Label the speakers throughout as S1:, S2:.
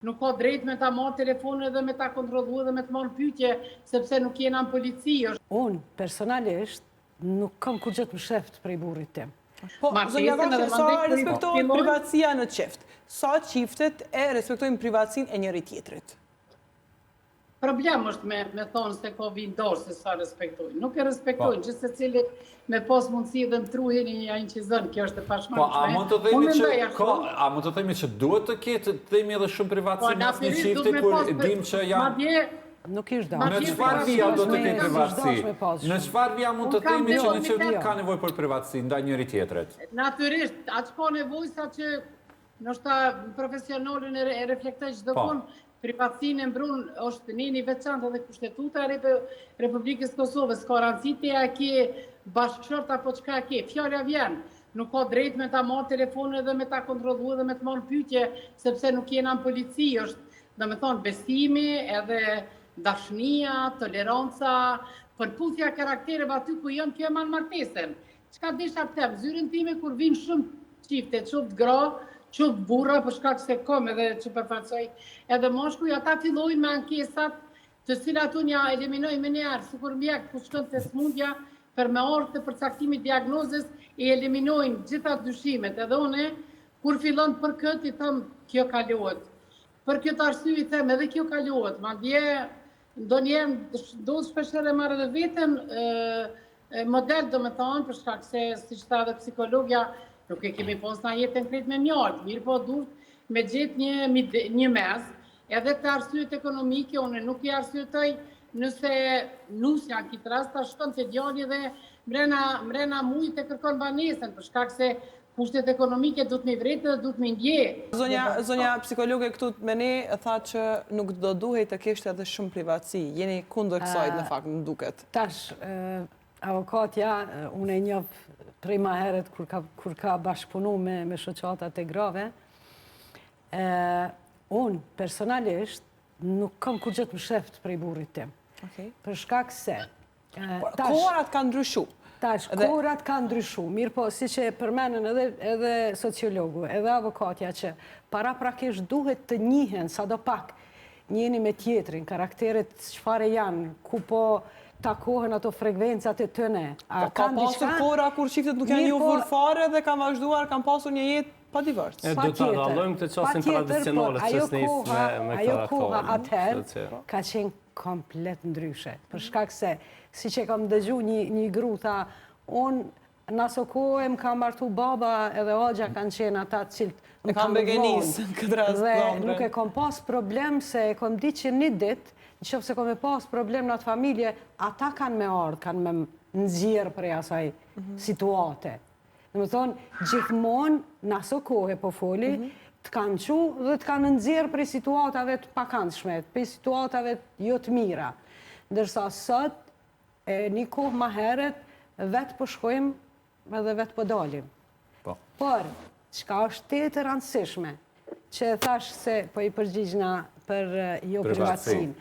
S1: Nuk ka drejt me ta marrë telefonin dhe me ta kontrollu dhe me të marrë pyetje, sepse nuk jena në polici.
S2: Unë, personalisht, nuk kam kur gjithë më sheft prej burrit tim.
S3: Po, zonja Koshe, sa respektohet privatësia në çift? Sa çiftet e respektojnë privatësinë e njëri tjetrit?
S1: Problem është me thonë se ka vindorë se sa respektojnë. Nuk e respektojnë, që se cili me pas mundësi dhe në truhin një ajnë që zënë, kjo është e pashmangshme.
S4: Po, a mund të themi që duhet të ketë të themi edhe shumë privatësi në asë një qifti, kur dim që janë...
S2: Nuk ishtë da.
S4: Në qëfar vija do të ketë privatësi? Në qëfar vija mund të themi që në qëfar ka nevoj për privatësi, nda njëri tjetret?
S1: Natyrisht, atë ka nevoj sa që nështë profesionalin e reflektoj që do konë, privatësinë e mbrun është një veçantë edhe kushtetuta e Republikës Kosovës, ka rancite a ke bashkëshort apo qka ke, fjallja vjen, nuk ka drejt me ta marrë telefonin dhe me ta kontrollu dhe me të marrë pyetje, sepse nuk jena në polici, është dhe me thonë besimi edhe dashnia, toleranca, përputhja karaktereve aty ku jënë kjo e manë martesen. Qka desha të them, zyrin time kur vinë shumë qifte, qëtë gra, qëtë burra, për shkak se kom edhe që përfaqësoj edhe moshkuj, ata fillojnë me ankesat të cilat unë ja eliminoj me njerë, si kur mjek ku shkën të smundja për me orë të përcaktimit diagnozës, i eliminojnë gjitha dyshimet, edhe une, kur fillon për këtë, i thëmë, kjo kalohet. Për këtë arsye i thëmë, edhe kjo kalohet, ma dje, do njerë, do shpesher e marrë dhe vetën model, do me thonë, për shkak se, si që ta dhe psikologja, nuk e kemi pos në jetën krejt me mjallë, mirë po duhet me gjithë një mes, edhe të arsyet ekonomike, unë nuk i arsyetoj nëse nusja në kitë rast, ta shkon të djali dhe mrena mujt e kërkon banesën, për shkak se kushtet ekonomike du të me vretë dhe du të me ndje.
S3: Zonja psikologe këtu me ne tha që nuk do duhej të kishte edhe shumë privatësi, jeni kundër kësajt në fakt në duket.
S2: Tash, avokatja, unë e njëf prej ma heret kur ka bashkëpunu me shoqatat e grave, unë personalisht nuk kam kur gjithë më sheft prej burrit tim. Për shkak se...
S3: Kohërat kanë ndryshu.
S2: Tash, kohërat kanë ndryshu. Mirë po, si që përmenën edhe sociologu, edhe avokatja që para prakisht duhet të njihen sa do pak njeni me tjetrin, karakteret çfarë janë, ku po takohen ato frekvencat e tëne.
S3: Ka pasur kohëra kur qiftet nuk janë njohur fare dhe kanë vazhduar, kanë pasur një jetë pa divorc.
S5: Do të dallojmë këtë çastin tradicionale të çështjes me
S2: ajo koha atëherë ka qenë komplet ndryshe. Për shkak se, si që kam dëgju një gruta, unë në aso kohë më kam martu baba edhe agja kanë qenë ata cilët
S3: e kam begenis këtë rast
S2: dhe nuk e kom pas problem se e kom di që një dit, në qëfë se kom e pas problem në atë familje, ata kanë me ardhë, kanë me nëzirë prej asaj situate. Në më thonë, gjithmonë në aso kohë po foli, të kanë qu dhe të kanë nëzirë prej situatave të pakandshme, prej situatave jo të mira. Ndërsa sot, një kohë ma heret, vetë po shkojmë edhe vetë po dalim. Por, qka është të rëndësishme, që thash se po i përgjigjna për jo privatësin.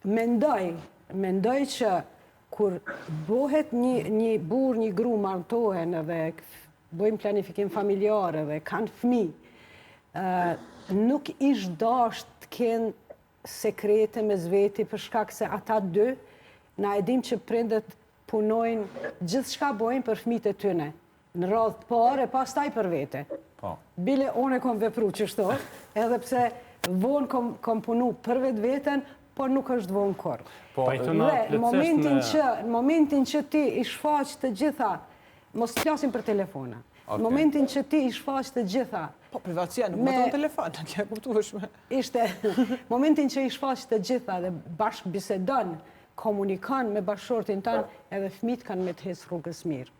S2: Mendoj që kur bohet një burr, një gru martohen edhe bojmë planifikim familjar edhe kanë fëmi, nuk ish dasht të kenë sekrete me zveti për shkak se ata dy, na edhim që prindet punojnë, gjithë shka bojnë për fëmijët e tyne, në radhë të parë e pas taj për vete. Bile, unë e kom vepru qështo, edhe pse vonë kom punu për vetë vetën, por nuk është vonë korë. Dhe në momentin që ti i shfaq të gjitha, mos të flasim për telefona, në momentin që ti i shfaq të gjitha...
S3: Po, privatësia nuk më tonë telefon, në kje kuptueshme.
S2: Ishte, momentin që i shfaq të gjitha dhe bashkë bisedon, komunikon me bashkëshortin tanë, edhe fëmijët kanë me të hesë rrugës mirë.